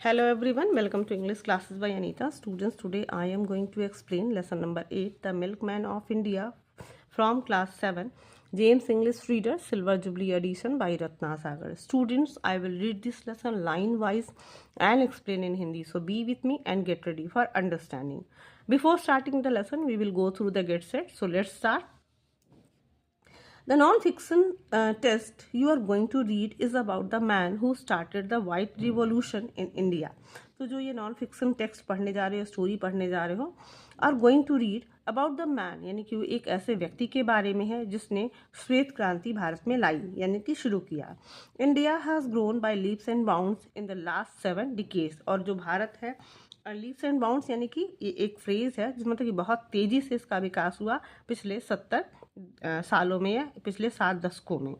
Hello everyone, welcome to English classes by Anita. Students, today I am going to explain lesson number 8, The Milkman of India from class 7, James English Reader, Silver Jubilee edition by Ratna Sagar. Students, I will read this lesson line wise and explain in Hindi. So be with me and get ready for understanding. Before starting the lesson, we will go through the get set. So let's start. The non-fiction text you are going to read is about the man who started the white revolution in India. तो जो ये non fiction text पढ़ने जा रहे हो, story पढ़ने जा रहे हो, are going to read about the man, यानी कि वो एक ऐसे व्यक्ति के बारे में है जिसने श्वेत क्रांति भारत में लाई, यानी कि शुरू किया. India has grown by leaps and bounds in the last 7 decades. और जो भारत है, लीप्स एंड बाउंड्स यानी कि ये एक फ्रेज है जिस मतलब कि बहुत तेज़ी से इसका विकास हुआ पिछले 70 सालों में या पिछले 7 दशकों में.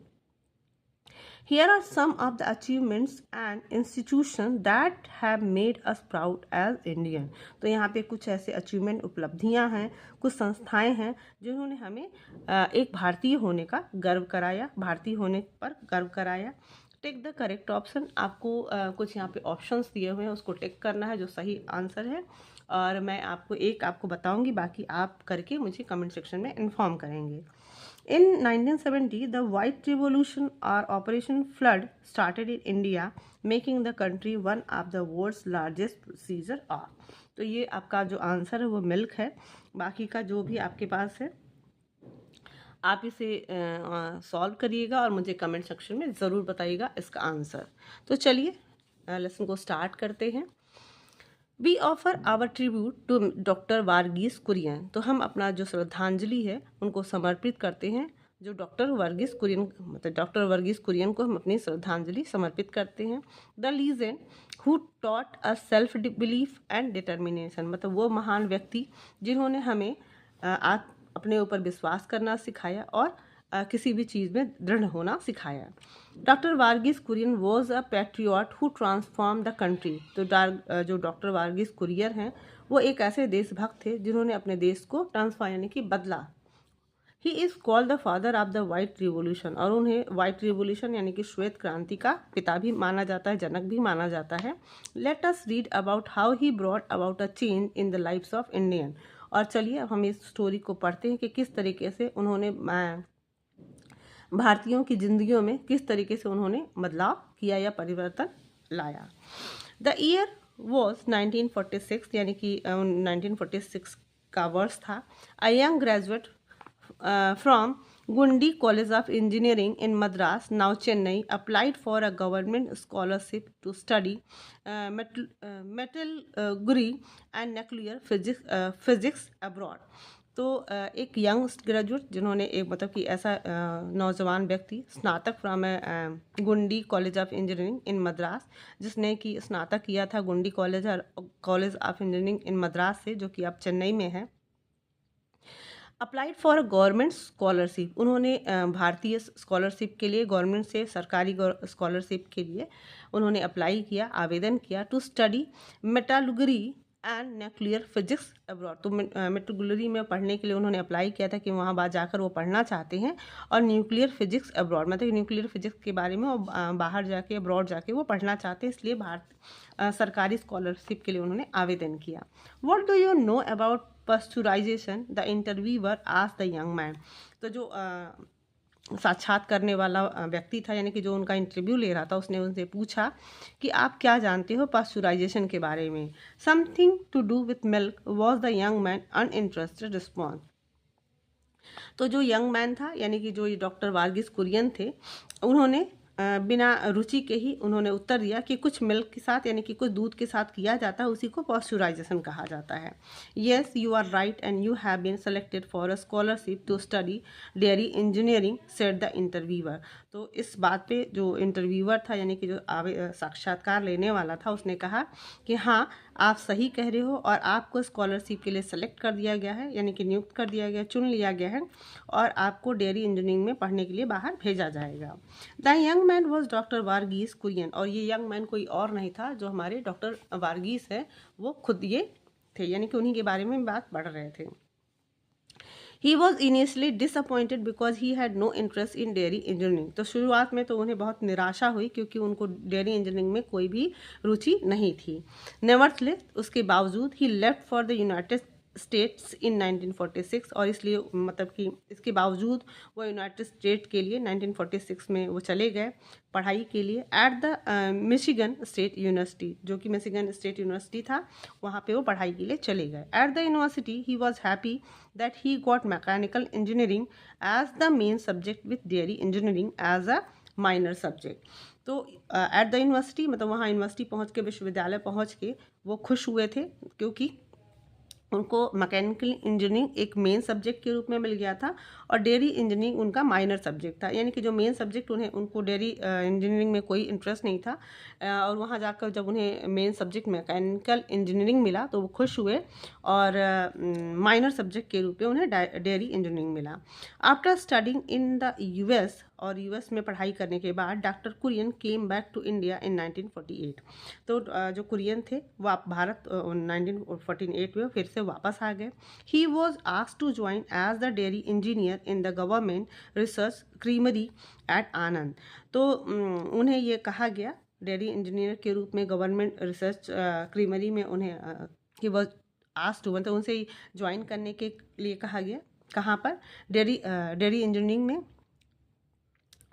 Here are some of the achievements and institutions that have made us proud as Indian. तो यहाँ पे कुछ ऐसे अचीवमेंट, उपलब्धियाँ हैं, कुछ संस्थाएं हैं जिन्होंने हमें एक भारतीय होने का गर्व कराया, भारतीय होने पर गर्व कराया. Take the correct option. आपको कुछ यहाँ पे ऑप्शंस दिए हुए हैं, उसको टेक करना है जो सही आंसर है, और मैं आपको बताऊंगी, बाकी आप करके मुझे कमेंट सेक्शन में इन्फॉर्म करेंगे. In 1970, the White Revolution or Operation Flood started in India, making the country one of the world's largest producer of. तो ये आपका जो आंसर है वो मिल्क है. बाकी का जो भी आपके पास है आप इसे सॉल्व करिएगा और मुझे कमेंट सेक्शन में ज़रूर बताइएगा इसका आंसर. तो चलिए लेसन को स्टार्ट करते हैं. We offer our tribute to doctor Verghese Kurien. तो हम अपना जो श्रद्धांजलि है उनको समर्पित करते हैं जो डॉक्टर वर्गीस कुरियन, मतलब डॉक्टर वर्गीस कुरियन को हम अपनी श्रद्धांजलि समर्पित करते हैं. The legend who taught a self belief and determination. मतलब वो महान व्यक्ति जिन्होंने हमें अपने ऊपर विश्वास करना सिखाया और किसी भी चीज़ में दृढ़ होना सिखाया. Doctor Verghese Kurien was a patriot who transform the country. तो जो डॉक्टर वर्गीस कुरियन हैं वो एक ऐसे देशभक्त थे जिन्होंने अपने देश को ट्रांसफॉर्म यानी कि बदला. He is called the father of the white revolution. और उन्हें वाइट रिवोल्यूशन यानी कि श्वेत क्रांति का पिता भी माना जाता है, जनक भी माना जाता है. Let us read about how he brought about a change in the lifes of Indian. और चलिए अब हम इस स्टोरी को पढ़ते हैं कि किस तरीके से उन्होंने भारतीयों की जिंदगियों में किस तरीके से उन्होंने बदलाव किया या परिवर्तन लाया. द ईयर वॉज 1946, यानी कि 1946 का वर्ष था. A young graduate from Guindy college of engineering in Madras, now Chennai, applied for a government scholarship to study metallurgy and nuclear physics abroad. तो एक यंग ग्रेजुएट जिन्होंने एक मतलब कि ऐसा नौजवान व्यक्ति, स्नातक from Guindy college of engineering in Madras, जिसने कि स्नातक किया था गुंडी college of engineering in Madras से, जो कि अब चेन्नई में है. Applied for government scholarship. उन्होंने भारतीय स्कॉलरशिप के लिए, गवर्नमेंट से सरकारी स्कॉलरशिप के लिए उन्होंने अप्लाई किया, आवेदन किया. To study metallurgy and nuclear physics abroad. तो मेटलर्जी में पढ़ने के लिए उन्होंने अप्लाई किया था कि वहाँ बाहर जाकर वो पढ़ना चाहते हैं, और न्यूक्लियर फिजिक्स अब्रॉड मतलब न्यूक्लियर फिजिक्स के बारे में वो बाहर जाके, अब्रॉड जाके वो पढ़ना चाहते हैं, इसलिए सरकारी स्कॉलरशिप के लिए उन्होंने आवेदन किया. What do you know about pasteurisation, the interviewer asked the young man. तो जो साक्षात करने वाला व्यक्ति था, यानी कि जो उनका इंटरव्यू ले रहा था, उसने उनसे पूछा कि आप क्या जानते हो पास्चुराइजेशन के बारे में. Something to do with milk was the young man uninterested response. तो जो यंग मैन था, यानी कि जो ये डॉक्टर वर्गीस कुरियन थे, उन्होंने बिना रुचि के ही उन्होंने उत्तर दिया कि कुछ मिल्क के साथ, यानी कि कुछ दूध के साथ किया जाता है, उसी को पास्चुराइजेशन कहा जाता है. Yes you are right and you have been selected for a scholarship to study dairy engineering, said the interviewer. तो इस बात पे जो इंटरव्यूअर था, यानी कि जो साक्षात्कार लेने वाला था, उसने कहा कि हाँ आप सही कह रहे हो और आपको स्कॉलरशिप के लिए सेलेक्ट कर दिया गया है, यानी कि नियुक्त कर दिया गया, चुन लिया गया है, और आपको डेयरी इंजीनियरिंग में पढ़ने के लिए बाहर भेजा जाएगा. The young man was doctor Verghese Kurien. और ये यंग मैन कोई और नहीं था, जो हमारे डॉक्टर वर्गीस है वो खुद ये थे, यानी कि उन्हीं के बारे में बात बढ़ रहे थे. He was initially disappointed because he had no interest in dairy engineering. तो शुरुआत में तो उन्हें बहुत निराशा हुई क्योंकि उनको डेयरी इंजीनियरिंग में कोई भी रुचि नहीं थी। नेवरथलेस, उसके बावजूद he left for the United States in 1946, और इसलिए मतलब कि इसके बावजूद वो यूनाइटेड स्टेट के लिए 1946 में वो चले गए पढ़ाई के लिए at the Michigan state university, जो कि मिशिगन स्टेट यूनिवर्सिटी था, वहाँ पे वो पढ़ाई के लिए चले गए। At the university he was happy that he got mechanical engineering as the main subject with dairy engineering as a minor subject. तो एट द यूनिवर्सिटी मतलब वहाँ यूनिवर्सिटी पहुँच के, विश्वविद्यालय पहुँच के वो खुश हुए थे क्योंकि उनको मैकेनिकल इंजीनियरिंग एक मेन सब्जेक्ट के रूप में मिल गया था और डेयरी इंजीनियरिंग उनका माइनर सब्जेक्ट था, यानी कि जो मेन सब्जेक्ट उनको डेयरी इंजीनियरिंग में कोई इंटरेस्ट नहीं था, और वहाँ जाकर जब उन्हें मेन सब्जेक्ट मैकेनिकल इंजीनियरिंग मिला तो वो खुश हुए और माइनर सब्जेक्ट के रूप में उन्हें डेयरी इंजीनियरिंग मिला। After studying in the US, और यूएस में पढ़ाई करने के बाद doctor Kurien came back to India in 1948। तो जो कुरियन थे वो भारत 1948 में फिर से वापस आ गए। He was asked to join as the dairy engineer in the government research creamery at Anand. तो उन्हें ये कहा गया डेयरी इंजीनियर के रूप में गवर्नमेंट रिसर्च क्रीमरी में उन्हें ही वॉज आस्क्ड टू, मतलब उनसे ज्वाइन करने के लिए कहा गया। कहाँ पर? डेयरी इंजीनियरिंग में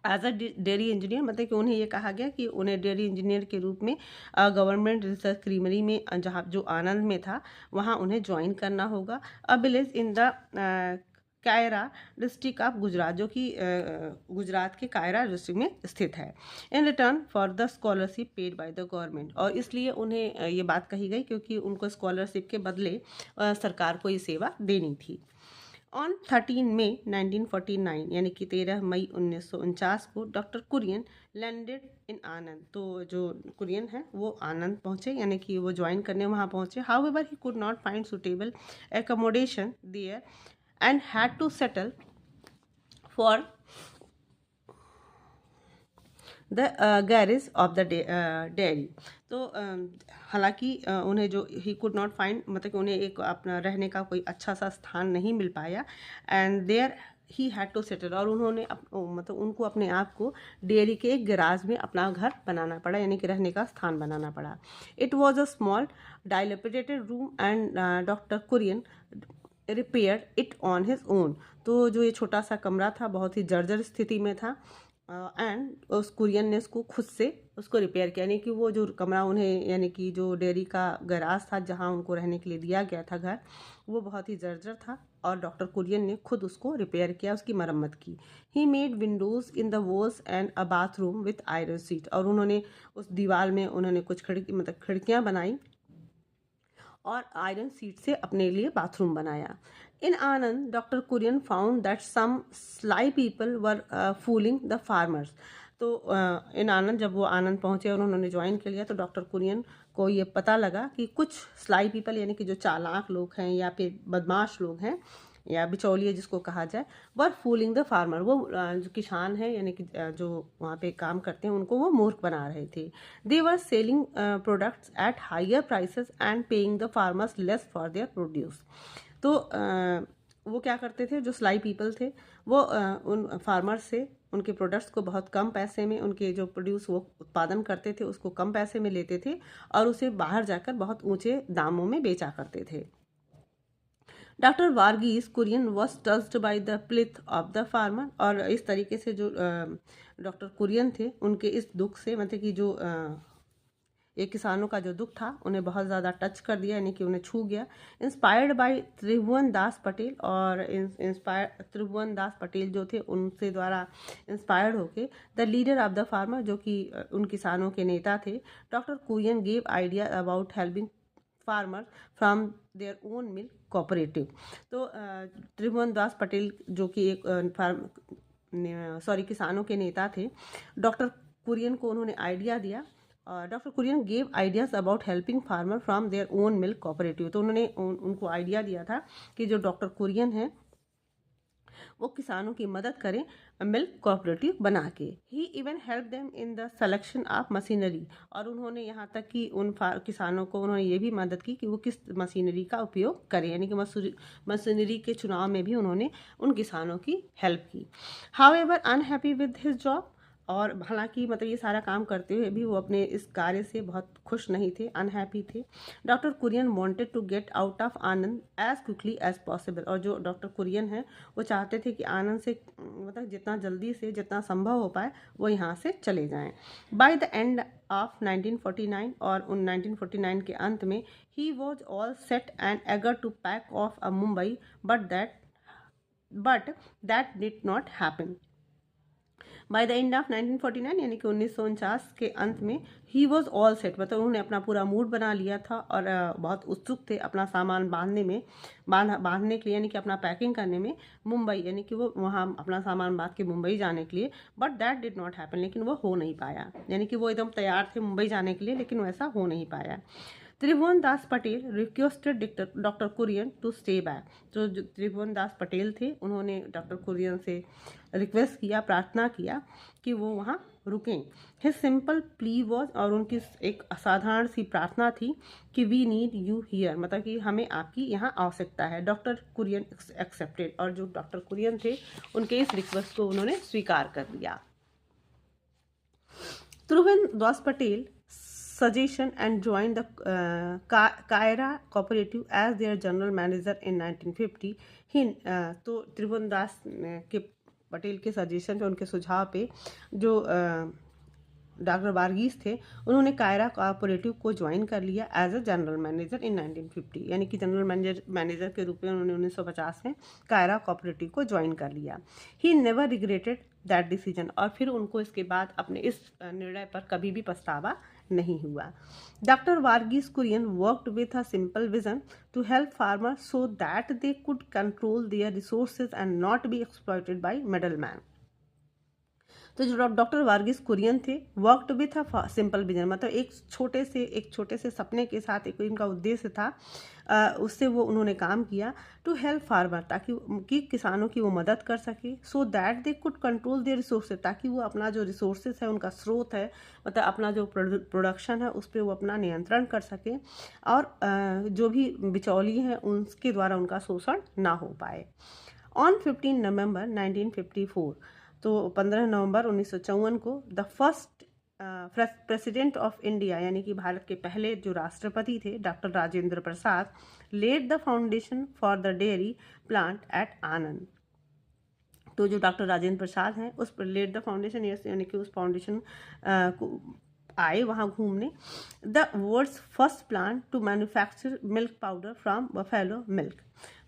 एज अ डेयरी इंजीनियर, मतलब कि उन्हें ये कहा गया कि उन्हें डेयरी इंजीनियर के रूप में गवर्नमेंट रिसर्च क्रीमरी में, जहाँ जो आनंद में था, वहाँ उन्हें ज्वाइन करना होगा। A village in the Kaira district of Gujarat, जो कि गुजरात के कायरा डिस्ट्रिक्ट में स्थित है। In return for the scholarship paid by the government, और इसलिए उन्हें ये बात कही गई क्योंकि उनको स्कॉलरशिप के बदले सरकार को ये सेवा देनी थी। ऑन 13 मई 1949, यानी कि 13 मई 1949 को doctor Kurien landed in Anand. तो जो कुरियन है वो आनंद पहुँचे, यानी कि वो ज्वाइन करने वहाँ पहुँचे। However he could not find suitable accommodation there and had to settle for the garage of the dairy. तो हालांकि उन्हें जो ही कुड नॉट फाइंड, मतलब कि उन्हें एक अपना रहने का कोई अच्छा सा स्थान नहीं मिल पाया, and there he had to settle, और उन्होंने मतलब उनको अपने आप को डेयरी के एक गैराज में अपना घर बनाना पड़ा, यानी कि रहने का स्थान बनाना पड़ा। It was a small dilapidated room and doctor Kurien repair it on his own. तो जो ये छोटा सा कमरा था बहुत ही जर्जर स्थिति में था, एंड उस कुरियन ने उसको खुद से उसको रिपेयर किया, यानी कि वो जो कमरा उन्हें, यानी कि जो डेयरी का गैराज था जहाँ उनको रहने के लिए दिया गया था घर, वो बहुत ही जर्जर था और डॉक्टर कुरियन ने खुद उसको रिपेयर किया, उसकी मरम्मत की। He made Windows in the walls and a bathroom with iron seat, और उन्होंने उस दीवार में उन्होंने कुछ खिड़कियाँ बनाई और आयरन सीट से अपने लिए बाथरूम बनाया। In Anand doctor Kurien found that some sly people were fooling the farmers. तो इन आनंद, जब वो आनंद पहुंचे और उन्होंने ज्वाइन कर लिया, तो डॉक्टर कुरियन को ये पता लगा कि कुछ स्लाई पीपल, यानी कि जो चालाक लोग हैं या फिर बदमाश लोग हैं या बिचौलिए जिसको कहा जाए, वर फूलिंग द फार्मर, वो जो किसान है यानी कि जो वहाँ पे काम करते हैं उनको वो मूर्ख बना रहे थे। They were selling products at higher prices and paying the farmers less for their produce. तो वो क्या करते थे, जो स्लाई पीपल थे वो उन फार्मर्स से उनके प्रोडक्ट्स को बहुत कम पैसे में, उनके जो प्रोड्यूस वो उत्पादन करते थे उसको कम पैसे में लेते थे और उसे बाहर जाकर बहुत ऊंचे दामों में बेचा करते थे। Doctor Verghese Kurien was touched by the plight of the farmer, और इस तरीके से जो डॉक्टर कुरियन थे उनके इस दुख से, मतलब कि जो ये किसानों का जो दुख था उन्हें बहुत ज़्यादा टच कर दिया, यानी कि उन्हें छू गया। इंस्पायर्ड बाय त्रिभुवन दास पटेल, और त्रिभुवन दास पटेल जो थे उनसे द्वारा इंस्पायर्ड होके the leader of the farmer, जो कि उन किसानों के नेता थे, doctor Kurien gave idea about helping farmer from their own mill cooperative. तो त्रिभुवन दास पटेल जो कि एक किसानों के नेता थे, डॉक्टर कुरियन को उन्होंने आइडिया दिया। Doctor Kurien gave ideas about helping farmer from their own milk cooperative. तो उन्होंने उनको आइडिया दिया था कि जो डॉक्टर कुरियन है वो किसानों की मदद करें मिल्क कोऑपरेटिव बना के। He even help them in the selection of machinery, और उन्होंने यहाँ तक कि उन किसानों को उन्होंने ये भी मदद की कि वो किस मशीनरी का उपयोग करें, यानी कि मशीनरी के चुनाव में भी उन्होंने उन किसानों की हेल्प की। However unhappy with his job, और हालांकि मतलब ये सारा काम करते हुए भी वो अपने इस कार्य से बहुत खुश नहीं थे, अनहैप्पी थे। Doctor Kurien wanted to get out of Anand as quickly as possible, और जो डॉक्टर कुरियन है वो चाहते थे कि आनंद से मतलब जितना जल्दी से जितना संभव हो पाए वो यहाँ से चले जाएं। बाय द एंड ऑफ 1949, और उन 1949 के अंत में he was all set and eager to pack of a Mumbai, but that did not happen. By the end of 1949 यानी कि 1949 के अंत में ही वॉज ऑल सेट, मतलब उन्होंने अपना पूरा मूड बना लिया था और बहुत उत्सुक थे अपना सामान बांधने के लिए, यानी कि अपना पैकिंग करने में मुंबई, यानी कि वो वहाँ अपना सामान बांध के मुंबई जाने के लिए। But that did not happen, लेकिन वो हो नहीं पाया, यानी कि वो एकदम तैयार थे मुंबई जाने के लिए, लेकिन वैसा हो नहीं पाया। Tribhuvan Das Patel requested doctor Kurien to stay back, तो जो त्रिभुवन दास पटेल थे उन्होंने डॉक्टर कुरियन से रिक्वेस्ट किया, प्रार्थना किया कि वो वहाँ रुकें। हिज सिंपल प्ली वॉज, और उनकी एक असाधारण सी प्रार्थना थी कि वी नीड यू हियर, मतलब कि हमें आपकी यहाँ आवश्यकता है। डॉक्टर कुरियन एक्सेप्टेड, और जो डॉक्टर कुरियन थे उनके इस रिक्वेस्ट को उन्होंने स्वीकार कर लिया। त्रिभुवन Das Patel suggestion and joined the Kaira Cooperative as their general manager in 1950. तो त्रिभुवन दास के पटेल के सजेशन पे, उनके सुझाव पे जो डॉक्टर वारगीस थे उन्होंने कायरा कोऑपरेटिव को ज्वाइन कर लिया एज अ जनरल मैनेजर इन 1950, यानी कि जनरल मैनेजर के रूप में उन्होंने 1950 में कायरा कोऑपरेटिव को ज्वाइन कर लिया। He never regretted that decision, और फिर उनको इसके बाद अपने इस निर्णय पर कभी भी पछतावा नहीं हुआ। Doctor Verghese Kurien worked with a simple vision to help farmers so that they could control their resources and not be exploited by middleman. तो जो डॉक्टर वारगीस कुरियन थे worked with a simple vision, मतलब एक छोटे से सपने के साथ एक इनका उद्देश्य था, उससे वो उन्होंने काम किया टू हेल्प फार्मर, ताकि किसानों की वो मदद कर सके, सो that they could control their resources, ताकि वो अपना जो रिसोर्सेज है, उनका स्रोत है, मतलब अपना जो प्रोडक्शन है उस पर वो अपना नियंत्रण कर सके, और जो भी बिचौली हैं उनके द्वारा उनका शोषण ना हो पाए। ऑन 15 नवंबर 1954, तो 15 नवंबर 1954 को the first president of India, यानी कि भारत के पहले जो राष्ट्रपति थे doctor Rajendra Prasad, lead the foundation for the dairy plant at Anand. तो जो डॉक्टर राजेंद्र प्रसाद हैं उस पर लेड द फाउंडेशन, यानी कि उस फाउंडेशन को आए वहाँ घूमने। The world's first plant to manufacture milk powder from buffalo milk,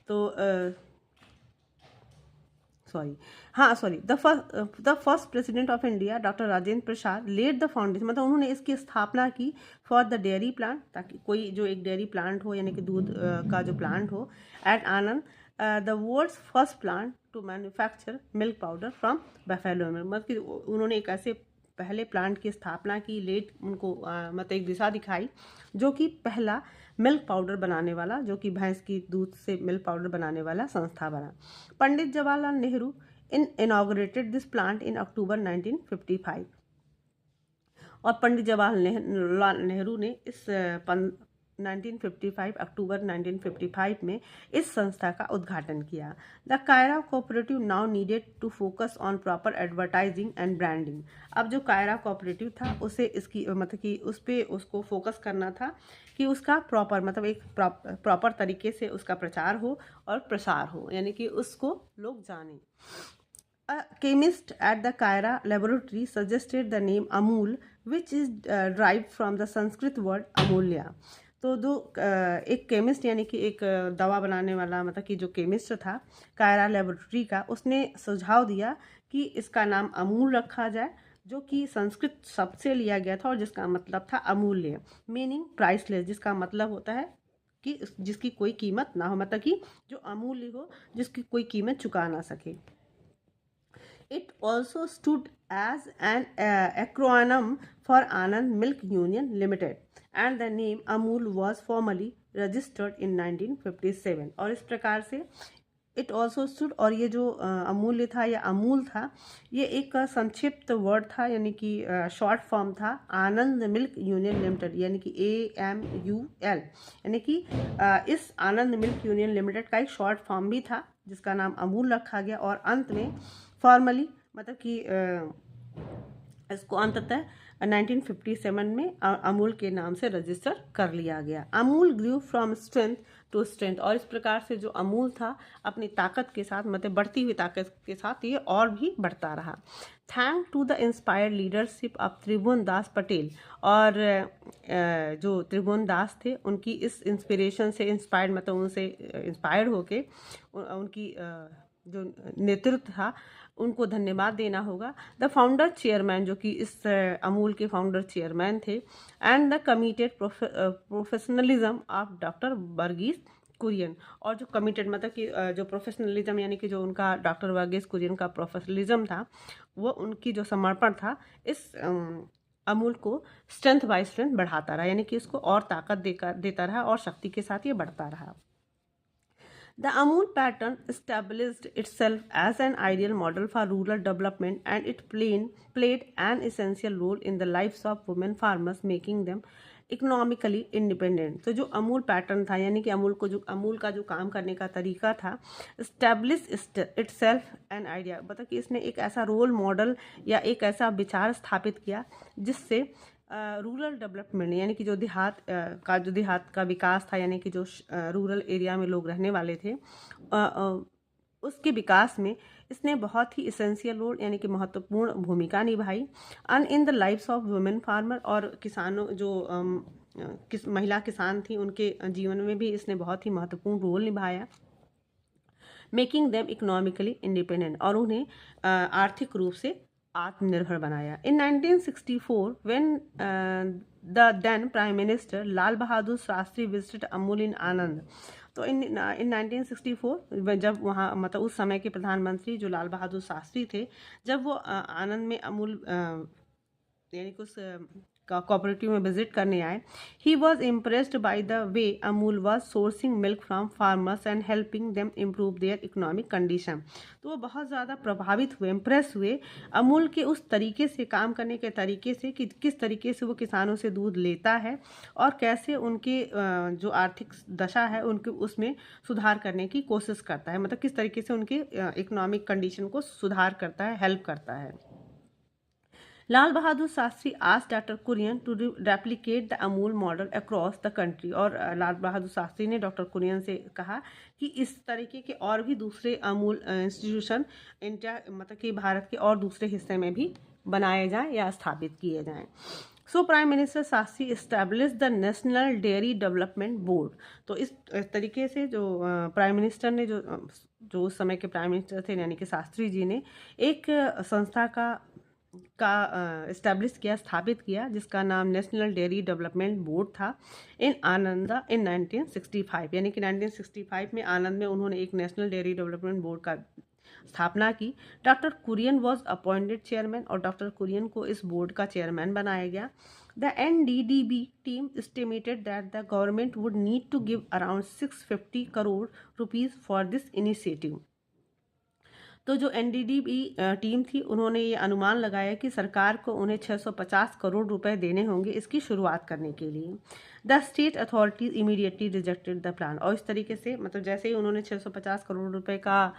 तो the first president of India doctor Rajendra Prasad lead the foundation, मतलब उन्होंने इसकी स्थापना की फॉर द डेयरी प्लांट, ताकि कोई जो एक डेयरी प्लांट हो, यानी कि दूध का जो प्लांट हो at Anand, the world's first plant to manufacture milk powder from buffalo milk, मतलब कि उन्होंने एक ऐसे पहले प्लांट की स्थापना की, लेट उनको मतलब एक दिशा दिखाई, जो कि पहला मिल्क पाउडर बनाने वाला, जो कि भैंस की दूध से मिल्क पाउडर बनाने वाला संस्था बना। Pandit Jawaharlal Nehru inaugurated this plant in October 1955, और पंडित जवाहरलाल नेहरू ने इस 1955 अक्टूबर 1955 में इस संस्था का उद्घाटन किया। The Kaira cooperative now needed to focus on proper advertising and branding, अब जो कायरा कोऑपरेटिव था उसे इसकी मतलब कि उसको फोकस करना था कि उसका प्रॉपर मतलब एक प्रॉपर तरीके से उसका प्रचार हो और प्रसार हो, यानी कि उसको लोग जाने। A chemist at the Kaira laboratory suggested the name Amul, which is derived from the Sanskrit word Amulya. तो जो एक केमिस्ट, यानी कि एक दवा बनाने वाला, मतलब कि जो केमिस्ट था कायरा लेबोरेटरी का, उसने सुझाव दिया कि इसका नाम अमूल रखा जाए, जो कि संस्कृत शब्द से लिया गया था और जिसका मतलब था अमूल्य, मीनिंग प्राइसलेस, जिसका मतलब होता है कि जिसकी कोई कीमत ना हो, मतलब कि जो अमूल्य हो, जिसकी कोई कीमत चुका ना सके। It also stood as an acronym for Anand Milk Union Limited, and the name Amul was formally registered in 1957, और इस प्रकार से इट ऑल्सो स्टूड, और ये जो अमूल्य था या अमूल था, ये एक संक्षिप्त वर्ड था, यानी कि शॉर्ट फॉर्म था आनंद मिल्क यूनियन लिमिटेड, यानी कि AMUL, यानी कि इस आनंद मिल्क यूनियन लिमिटेड का एक शॉर्ट फॉर्म भी था जिसका नाम अमूल रखा गया, और अंत में फॉर्मली मतलब कि इसको अंततः 1957 में अमूल के नाम से रजिस्टर कर लिया गया। Amul grew from strength to strength, और इस प्रकार से जो अमूल था अपनी ताकत के साथ, मतलब बढ़ती हुई ताकत के साथ ये और भी बढ़ता रहा। Thank to the inspired leadership of Tribhuvan Das Patel, और जो त्रिभुवन दास थे उनकी इस इंस्पिरेशन से इंस्पायर्ड, मतलब उनसे इंस्पायर्ड होके उनकी जो नेतृत्व था उनको धन्यवाद देना होगा। द फाउंडर चेयरमैन, जो कि इस अमूल के फाउंडर चेयरमैन थे, and the committed professionalism of doctor Verghese Kurien, और जो कमिटेड मतलब कि जो प्रोफेशनलिज्म यानी कि जो उनका डॉक्टर वर्गीस कुरियन का प्रोफेशनलिज्म था, वो उनकी जो समर्पण था इस अमूल को स्ट्रेंथ बाय स्ट्रेंथ बढ़ाता रहा, यानी कि इसको और ताकत देता रहा और शक्ति के साथ ये बढ़ता रहा। The Amul pattern established itself as an ideal model for rural development, and it played an essential role in the lives of women farmers, making them economically independent. तो जो अमूल पैटर्न था, यानी कि अमूल का जो काम करने का तरीका था, स्टैब्लिश इटसेल्फ एन आइडिया, मतलब कि इसने एक ऐसा रोल मॉडल या एक ऐसा विचार स्थापित किया जिससे रूरल डेवलपमेंट, यानी कि जो देहात का विकास था, यानी कि जो रूरल एरिया में लोग रहने वाले थे, उसके विकास में इसने बहुत ही इसेंशियल रोल यानी कि महत्वपूर्ण भूमिका निभाई। And in the lifes of women farmer, और किसानों जो महिला किसान थी उनके जीवन में भी इसने बहुत ही महत्वपूर्ण रोल निभाया। मेकिंग देम इकोनॉमिकली इंडिपेंडेंट, और उन्हें आर्थिक रूप से आत्मनिर्भर बनाया। In 1964 when the then prime minister Lal Bahadur Shastri visited Amul in Anand, तो इन 1964 जब वहाँ मतलब उस समय के प्रधानमंत्री जो लाल बहादुर शास्त्री थे, जब वो आनंद में अमूल यानी कि उस कोऑपरेटिव में विजिट करने आए, he was impressed by the way Amul was sourcing milk from farmers and helping them improve their economic condition. तो वो बहुत ज़्यादा प्रभावित हुए, इम्प्रेस हुए अमूल के उस तरीके से, काम करने के तरीके से, कि किस तरीके से वो किसानों से दूध लेता है और कैसे उनके जो आर्थिक दशा है उनके उसमें सुधार करने की कोशिश करता है, मतलब किस तरीके से उनके इकोनॉमिक कंडीशन को सुधार करता है, हेल्प करता है। Lal Bahadur Shastri asked doctor Kurien to replicate the Amul model across the country, और लाल बहादुर शास्त्री ने डॉक्टर कुरियन से कहा कि इस तरीके के और भी दूसरे अमूल इंस्टीट्यूशन इंडिया मतलब कि भारत के और दूसरे हिस्से में भी बनाए जाएं या स्थापित किए जाएं। So prime minister Shastri establish the national dairy development board, तो इस तरीके से जो प्राइम मिनिस्टर ने जो उस समय के प्राइम मिनिस्टर थे यानी कि शास्त्री जी ने एक संस्था का इस्टेब्लिश किया, स्थापित किया, जिसका नाम नेशनल डेयरी डेवलपमेंट बोर्ड था इन आनंद इन 1965, यानी कि 1965 में आनंद में उन्होंने एक नेशनल डेयरी डेवलपमेंट बोर्ड का स्थापना की। Doctor Kurien was appointed chairman, और डॉक्टर कुरियन को इस बोर्ड का चेयरमैन बनाया गया। The NDDB team estimated that the government would need to give around 650 crore rupees for this initiative. तो जो NDDB टीम थी उन्होंने ये अनुमान लगाया कि सरकार को उन्हें 650 करोड़ रुपए देने होंगे इसकी शुरुआत करने के लिए। The state authorities immediately rejected the plan, और इस तरीके से मतलब जैसे ही उन्होंने 650 करोड़ रुपए का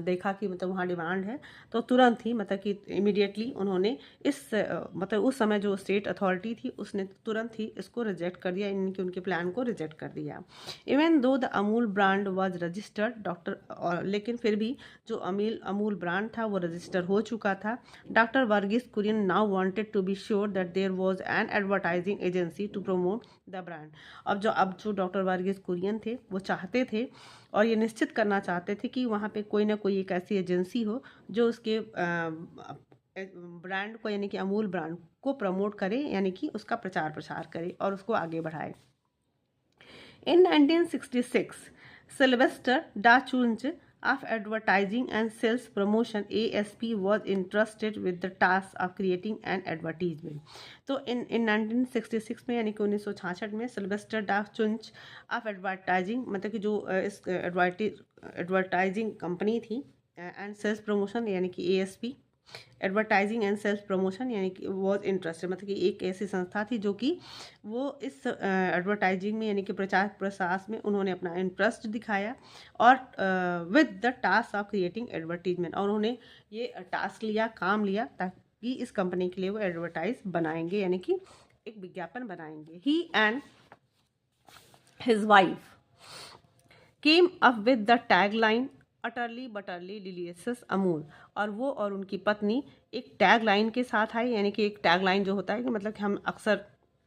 देखा कि मतलब वहाँ डिमांड है, तो तुरंत ही मतलब कि इमीडिएटली उन्होंने इस मतलब उस समय जो स्टेट अथॉरिटी थी उसने तुरंत ही इसको रिजेक्ट कर दिया, इनके उनके प्लान को रिजेक्ट कर दिया। Even though the Amul brand was registered, लेकिन फिर भी जो अमूल ब्रांड था वो रजिस्टर हो चुका था। Doctor Verghese Kurien now wanted to be sure that there was an advertising agency to promote the brand. अब जो डॉक्टर वर्गीस कुरियन थे वो चाहते थे और ये निश्चित करना चाहते थे कि वहाँ पे कोई ना कोई एक ऐसी एजेंसी हो जो उसके ब्रांड को यानी कि अमूल ब्रांड को प्रमोट करे, यानी कि उसका प्रचार प्रसार करे और उसको आगे बढ़ाए। इन 1966 Sylvester डाचुंज of Advertising and Sales Promotion ASP was entrusted with the task of creating an advertisement. तो इन 1966 में यानी कि 1966 में सिल्वेस्टर डाफ चुंच ऑफ एडवर्टाइजिंग मतलब कि जो इस एडवर्टाइजिंग कंपनी थी एंड सेल्स प्रमोशन यानी कि ASP advertising and sales promotion यानी कि वॉज इंटरेस्टेड मतलब कि एक ऐसी संस्था थी जो कि वो इस एडवर्टाइजिंग में यानी कि प्रचार प्रसार में उन्होंने अपना इंटरेस्ट दिखाया और with the task of creating advertisement और उन्होंने ये टास्क लिया काम लिया ताकि इस कंपनी के लिए वो एडवर्टाइज बनाएंगे यानी कि एक विज्ञापन बनाएंगे. He and his wife came up with the tagline utterly butterly delicious Amul. और वो और उनकी पत्नी एक टैग लाइन के साथ आई यानी कि एक टैग लाइन जो होता है कि मतलब कि हम अक्सर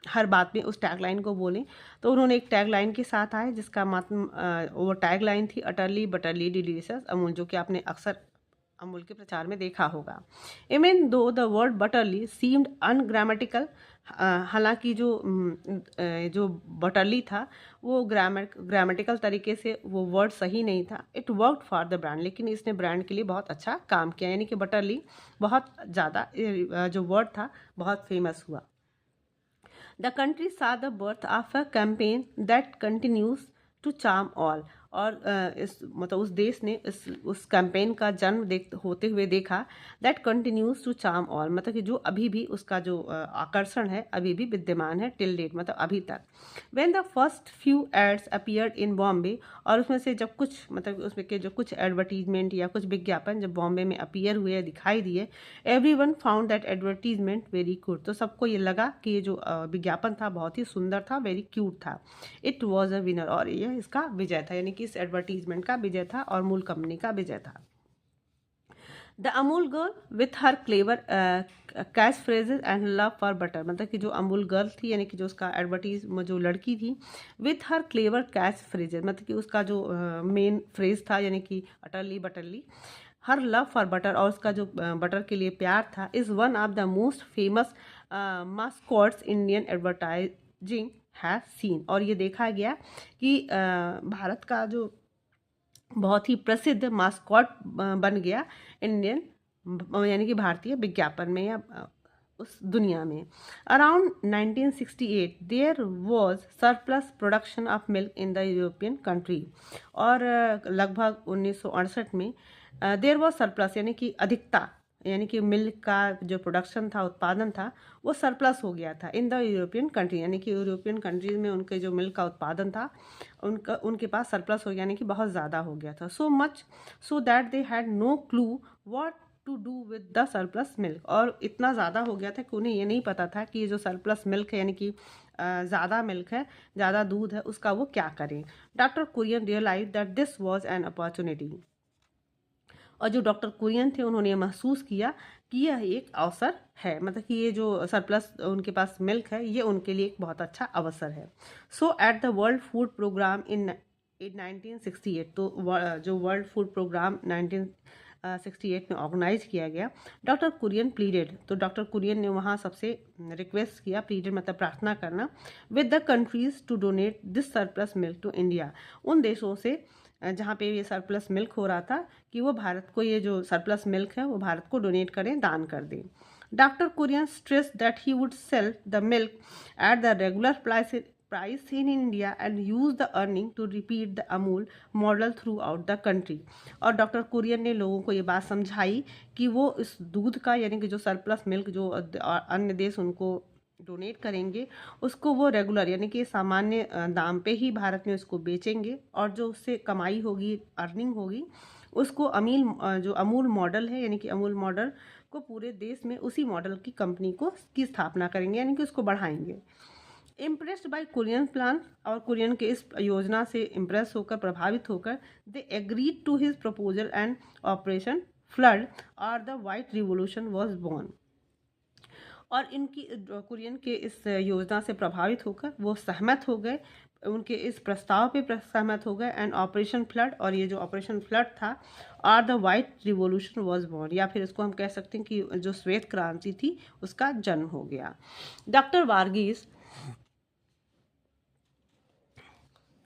हर बात में उस टैग लाइन को बोलें तो उन्होंने एक टैग लाइन के साथ आए जिसका मतलब वो टैग लाइन थी अटरली बटरली डिलीशियस अमूल जो कि आपने अक्सर अमूल के प्रचार में देखा होगा. Even though the word butterly seemed ungrammatical हालांकि जो बटरली था वो ग्रामेटिकल तरीके से वो वर्ड सही नहीं था. It work for the brand लेकिन इसने ब्रांड के लिए बहुत अच्छा काम किया यानी कि बटरली बहुत ज़्यादा जो वर्ड था बहुत फेमस हुआ. The country saw the birth of a campaign that continues to charm all. और इस मतलब उस देश ने उस कैंपेन का जन्म होते हुए देखा that continues to charm all मतलब कि जो अभी भी उसका जो आकर्षण है अभी भी विद्यमान है टिल डेट मतलब अभी तक. When the first few ads appeared in Bombay और उसमें से जब कुछ मतलब उसमें के जो कुछ एडवर्टीजमेंट या कुछ विज्ञापन जब बॉम्बे में अपीयर हुए दिखाई दिए everyone found that advertisement very cute. तो सबको ये लगा कि ये जो विज्ञापन था बहुत ही सुंदर था वेरी क्यूट था. इट वॉज अ विनर और यह इसका विजय था यानी कि इस एडवर्टीजमेंट का विजय था और मूल कंपनी का विजय था. The Amul girl with her clever catch phrases and love for butter मतलब कि जो अमूल गर्ल थी यानी कि जो उसका एडवर्टीज जो लड़की थी with her clever catch phrases मतलब कि उसका जो मेन फ्रेज था यानी कि utterly butterly her love for butter और उसका जो बटर के लिए प्यार था is one of the most famous mascots Indian advertising have seen. और ये देखा गया कि भारत का जो बहुत ही प्रसिद्ध मास्कॉट बन गया इंडियन यानी कि भारतीय विज्ञापन में या उस दुनिया में. Around 1968 there was surplus production of milk in the European country. और लगभग 1968 में देयर वॉज सरप्लस यानी कि अधिकता यानी कि मिल्क का जो प्रोडक्शन था उत्पादन था वो सरप्लस हो गया था इन द यूरोपियन कंट्री यानी कि यूरोपियन कंट्रीज में उनके जो मिल्क का उत्पादन था उनके पास सरप्लस हो गया यानी कि बहुत ज़्यादा हो गया था. So much so that they had no clue what to do with the surplus milk. और इतना ज़्यादा हो गया था कि उन्हें ये नहीं पता था कि ये जो सरप्लस मिल्क है यानी कि ज़्यादा मिल्क है ज़्यादा दूध है उसका वो क्या करें. Doctor Kurien realise that this was an opportunity. और जो डॉक्टर कुरियन थे उन्होंने महसूस किया कि यह एक अवसर है मतलब कि ये जो सरप्लस उनके पास मिल्क है ये उनके लिए एक बहुत अच्छा अवसर है. So at the world food programme in 1968 तो जो वर्ल्ड फूड प्रोग्राम 1968 में ऑर्गेनाइज किया गया डॉक्टर कुरियन प्लीडेड. तो डॉक्टर कुरियन ने वहाँ सबसे रिक्वेस्ट किया प्लीडेड मतलब प्रार्थना करना with the countries to donate this surplus milk to India. उन देशों से जहाँ पे ये सरप्लस मिल्क हो रहा था कि वो भारत को ये जो सरप्लस मिल्क है वो भारत को डोनेट करें दान कर दें. Doctor Kurien stress that he would sell the milk at the regular price in India and use the earning to repeat the Amul model throughout the country. और डॉक्टर कुरियन ने लोगों को ये बात समझाई कि वो इस दूध का यानी कि जो सरप्लस मिल्क जो अन्य देश उनको डोनेट करेंगे उसको वो रेगुलर यानी कि सामान्य दाम पे ही भारत में उसको बेचेंगे और जो उससे कमाई होगी अर्निंग होगी उसको जो अमूल मॉडल है यानी कि अमूल मॉडल को पूरे देश में उसी मॉडल की कंपनी की स्थापना करेंगे यानी कि उसको बढ़ाएंगे. इम्प्रेस्ड बाय कुरियन प्लान और कुरियन के इस योजना से इम्प्रेस होकर प्रभावित होकर they agreed to his proposal and operation flood और the white revolution was born. और इनकी कुरियन के इस योजना से प्रभावित होकर वो सहमत हो गए उनके इस प्रस्ताव पे सहमत हो गए एंड ऑपरेशन फ्लड और ये जो ऑपरेशन फ्लड था और the white revolution was born या फिर इसको हम कह सकते हैं कि जो श्वेत क्रांति थी उसका जन्म हो गया. Doctor Verghese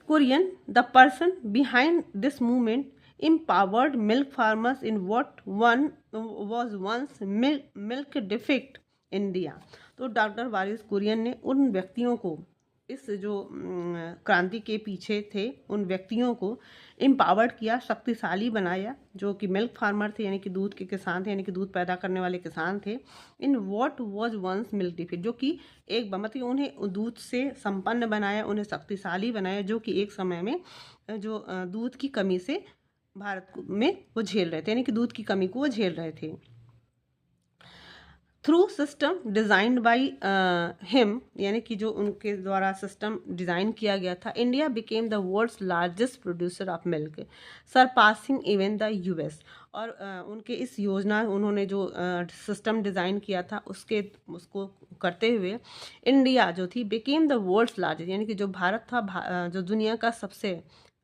Kurien the person behind this movement empowered milk farmers in what one was once milk defect India। तो डॉक्टर वारिस कुरियन ने उन व्यक्तियों को, इस जो क्रांति के पीछे थे उन व्यक्तियों को एम्पावर्ड किया, शक्तिशाली बनाया, जो कि मिल्क फार्मर थे यानी कि दूध के किसान थे, यानी कि दूध पैदा करने वाले किसान थे। In what was once milk deficit, जो कि एक मतलब उन्हें दूध से संपन्न बनाया, उन्हें शक्तिशाली बनाया, जो कि एक समय में जो दूध की कमी से भारत में वो झेल रहे थे, यानी कि दूध की कमी को वो झेल रहे थे। Through system designed by him, यानी कि जो उनके द्वारा सिस्टम डिज़ाइन किया गया था, India became the world's largest producer of milk, surpassing even the US. और उनके इस योजना, उन्होंने जो सिस्टम डिज़ाइन किया था उसको करते हुए इंडिया जो थी बिकेम द वर्ल्ड्स लार्जेस्ट, यानी कि जो भारत था जो दुनिया का सबसे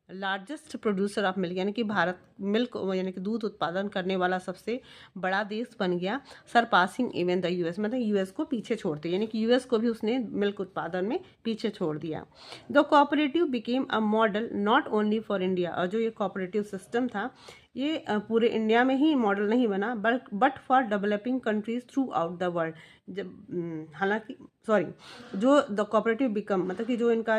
लार्जेस्ट प्रोड्यूसर ऑफ मिल्क, यानी कि भारत मिल्क यानी कि दूध उत्पादन करने वाला सबसे बड़ा देश बन गया। सरपासिंग इवन द यूएस, मतलब यूएस को पीछे छोड़ते, यानी कि यूएस को भी उसने मिल्क उत्पादन में पीछे छोड़ दिया। The cooperative became a model not only for India, और जो ये कोऑपरेटिव सिस्टम था ये पूरे इंडिया में ही मॉडल नहीं बना but for developing countries through out the world. जब हालांकि जो द कोऑपरेटिव बिकम मतलब कि जो इनका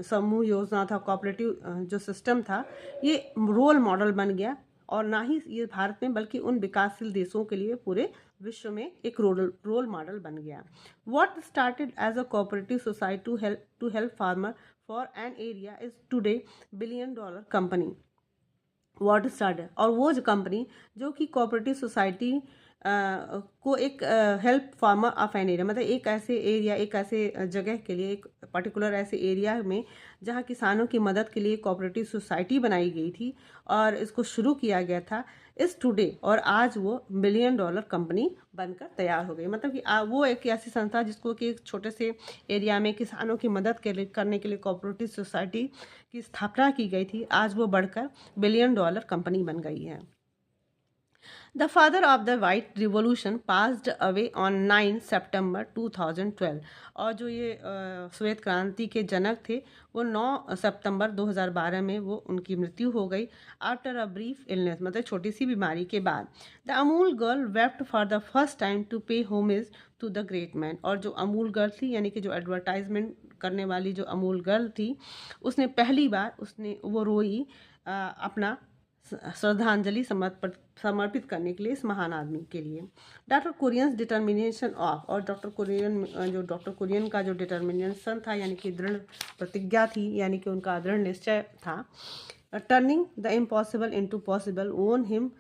समूह योजना था, कोऑपरेटिव जो सिस्टम था, ये रोल मॉडल बन गया, और ना ही ये भारत में बल्कि उन विकासशील देशों के लिए पूरे विश्व में एक रोल मॉडल बन गया। What started as a cooperative society to help farmer for an area is today $1 billion company. What started, और वो जो कंपनी जो कि कोऑपरेटिव सोसाइटी को एक help farmer of an area, मतलब एक ऐसे एरिया, एक ऐसे जगह के लिए, एक पर्टिकुलर ऐसे एरिया में जहाँ किसानों की मदद के लिए कोऑपरेटिव सोसाइटी बनाई गई थी और इसको शुरू किया गया था, इस टुडे, और आज वो $1 बिलियन कंपनी बनकर तैयार हो गई। मतलब कि वो एक ऐसी संस्था जिसको कि एक छोटे से एरिया में किसानों की मदद करने के लिए कोऑपरेटिव सोसाइटी की स्थापना की गई थी, आज वो बढ़कर $1 बिलियन कंपनी बन गई है। The father of the White Revolution passed away on 9 September 2012, और जो ये श्वेत क्रांति के जनक थे वो 9 सितंबर 2012 में वो उनकी मृत्यु हो गई। आफ्टर अ ब्रीफ इलनेस, मतलब छोटी सी बीमारी के बाद। The Amul girl wept for the first time to pay homage to the great man, और जो अमूल गर्ल थी यानी कि जो एडवर्टाइजमेंट करने वाली जो अमूल गर्ल थी, उसने पहली बार वो रोई अपना श्रद्धांजलि समर्पित करने के लिए इस महान आदमी के लिए। डॉक्टर कुरियन डिटर्मिनेशन ऑफ, और डॉक्टर कुरियन का जो डिटर्मिनेशन था यानी कि दृढ़ प्रतिज्ञा थी, यानी कि उनका दृढ़ निश्चय था, turning the impossible into possible, won him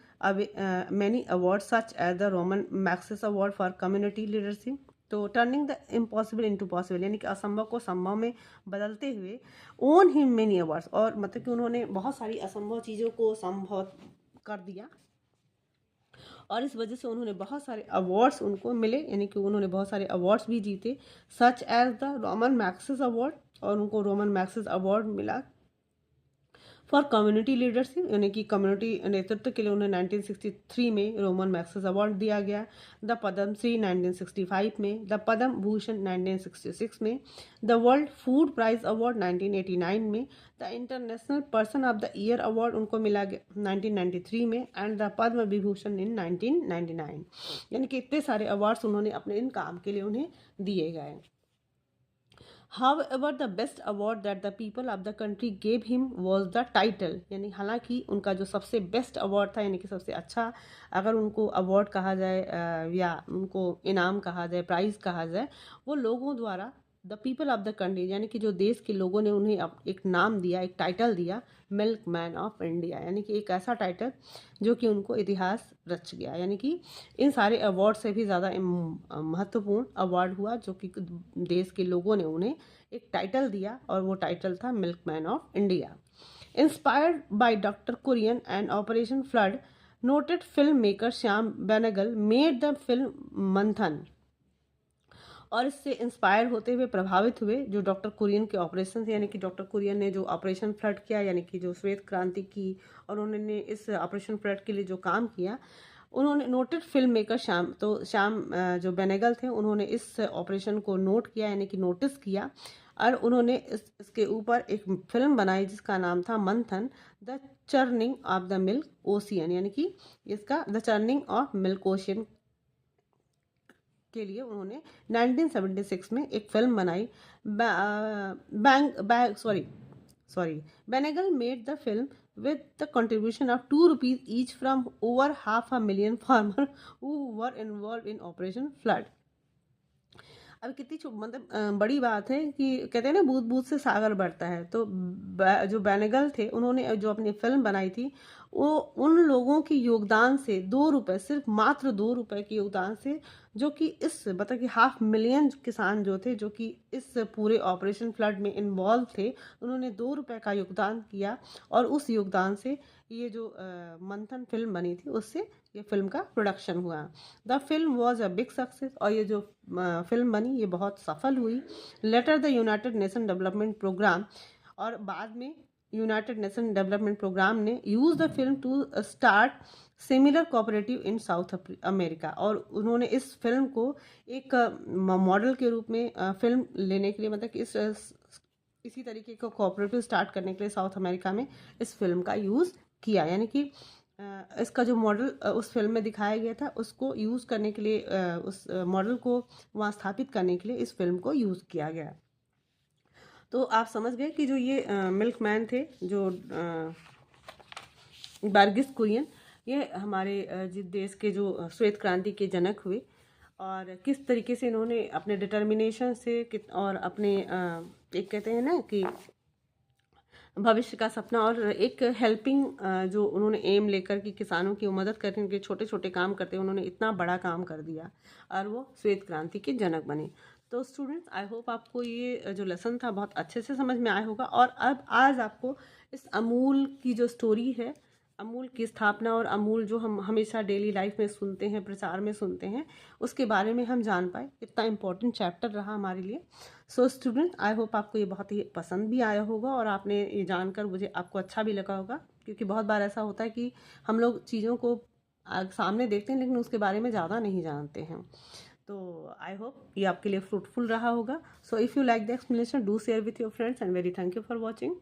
many award such as the Ramon Magsaysay award for community leadership. तो turning the impossible into possible, यानी कि असंभव को संभव में बदलते हुए, ओन हिम मेनी अवार्ड्स, और मतलब कि उन्होंने बहुत सारी असंभव चीज़ों को संभव कर दिया, और इस वजह से उन्होंने बहुत सारे अवार्ड्स उनको मिले, यानी कि उन्होंने बहुत सारे अवार्ड्स भी जीते, such as the Ramon Magsaysay award, और उनको रोमन मैक्सिस अवार्ड मिला फॉर कम्युनिटी लीडरशिप, यानी कि कम्युनिटी नेतृत्व के लिए उन्हें 1963 में रोमन मैक्सिस अवार्ड दिया गया, द पद्मश्री 1965 में, द पद्म भूषण 1966 में, the world food prize award 1989 में, the international person of the year award उनको मिला 1993 में, and the Padma Vibhushan in 1999। यानी कि इतने सारे अवार्ड्स उन्होंने अपने इन काम के लिए उन्हें दिए गए। However, the best award that the people of the country gave him was the title, यानी हालांकि उनका जो सबसे बेस्ट अवार्ड था, यानी कि सबसे अच्छा अगर उनको अवार्ड कहा जाए या उनको इनाम कहा जाए, प्राइज़ कहा जाए, वो लोगों द्वारा the people of the country, यानी कि जो देश के लोगों ने उन्हें एक नाम दिया, एक टाइटल दिया, मिल्क मैन ऑफ इंडिया, यानी कि एक ऐसा टाइटल जो कि उनको इतिहास रच गया। यानी कि इन सारे अवार्ड से भी ज़्यादा महत्वपूर्ण अवार्ड हुआ जो कि देश के लोगों ने उन्हें एक टाइटल दिया, और वो टाइटल था milk man of India. Inspired by doctor Kurien and operation flood, noted film maker Shyam Benegal made the film Manthan, और इससे इंस्पायर होते हुए प्रभावित हुए जो डॉक्टर कुरियन के ऑपरेशन थे, यानी कि डॉक्टर कुरियन ने जो ऑपरेशन फ्लड किया, यानी कि जो श्वेत क्रांति की, और उन्होंने इस ऑपरेशन फ्लड के लिए जो काम किया, उन्होंने नोटेड फिल्म मेकर श्याम जो बेनेगल थे, उन्होंने इस ऑपरेशन को नोट किया, यानी कि नोटिस किया, और उन्होंने इसके ऊपर एक फिल्म बनाई जिसका नाम था मंथन, the churning of the milk ocean, यानी कि इसका the churning of milk ocean के लिए उन्होंने 1976 में एक फिल्म बनाई। Benegal made the film with the contribution of ₹2 each from over 500,000 farmers who were involved in Operation Flood. अब कितनी मतलब बड़ी बात है कि कहते हैं ना बूंद बूंद से सागर बढ़ता है। तो जो बेनेगल थे उन्होंने जो अपनी फिल्म बनाई थी वो उन लोगों की योगदान से ₹2, सिर्फ मात्र ₹2 के योगदान से, जो कि इस मतलब कि 500,000 किसान जो थे जो कि इस पूरे ऑपरेशन फ्लड में इन्वॉल्व थे, उन्होंने ₹2 का योगदान किया और उस योगदान से ये जो मंथन फिल्म बनी थी उससे ये फिल्म का प्रोडक्शन हुआ। The film was a big success और ये जो फिल्म बनी ये बहुत सफल हुई। Later the United Nation Development Programme, और बाद में यूनाइटेड नेशन डेवलपमेंट प्रोग्राम ने use the film to start similar cooperative in South America, और उन्होंने इस फिल्म को एक मॉडल के रूप में फिल्म लेने के लिए, मतलब कि इसी तरीके का कोऑपरेटिव स्टार्ट करने के लिए साउथ अमेरिका में इस फिल्म का यूज़ किया। यानी कि इसका जो मॉडल उस फिल्म में दिखाया गया था उसको यूज़ करने के लिए, उस मॉडल को वहाँ स्थापित करने के लिए इस फिल्म को यूज़ किया गया। तो आप समझ गए कि जो ये मिल्कमैन थे, जो बर्गिस कुरियन, ये हमारे जिस देश के जो श्वेत क्रांति के जनक हुए, और किस तरीके से इन्होंने अपने डिटर्मिनेशन से और अपने एक कहते हैं ना कि भविष्य का सपना और एक हेल्पिंग जो उन्होंने एम लेकर कि किसानों की मदद करने के छोटे छोटे काम करते, उन्होंने इतना बड़ा काम कर दिया और वो श्वेत क्रांति के जनक बने। तो स्टूडेंट्स, आई होप आपको ये जो लेसन था बहुत अच्छे से समझ में आया होगा। और अब आज आपको इस अमूल की जो स्टोरी है, अमूल की स्थापना और अमूल जो हम हमेशा डेली लाइफ में सुनते हैं, प्रचार में सुनते हैं, उसके बारे में हम जान पाए। इतना इम्पोर्टेंट चैप्टर रहा हमारे लिए। सो स्टूडेंट, आई होप आपको ये बहुत ही पसंद भी आया होगा और आपने ये जानकर मुझे आपको अच्छा भी लगा होगा, क्योंकि बहुत बार ऐसा होता है कि हम लोग चीज़ों को सामने देखते हैं लेकिन उसके बारे में ज़्यादा नहीं जानते हैं। तो आई होप ये आपके लिए फ्रूटफुल रहा होगा। So if you like the explanation, do share with your friends and very thank you for watching.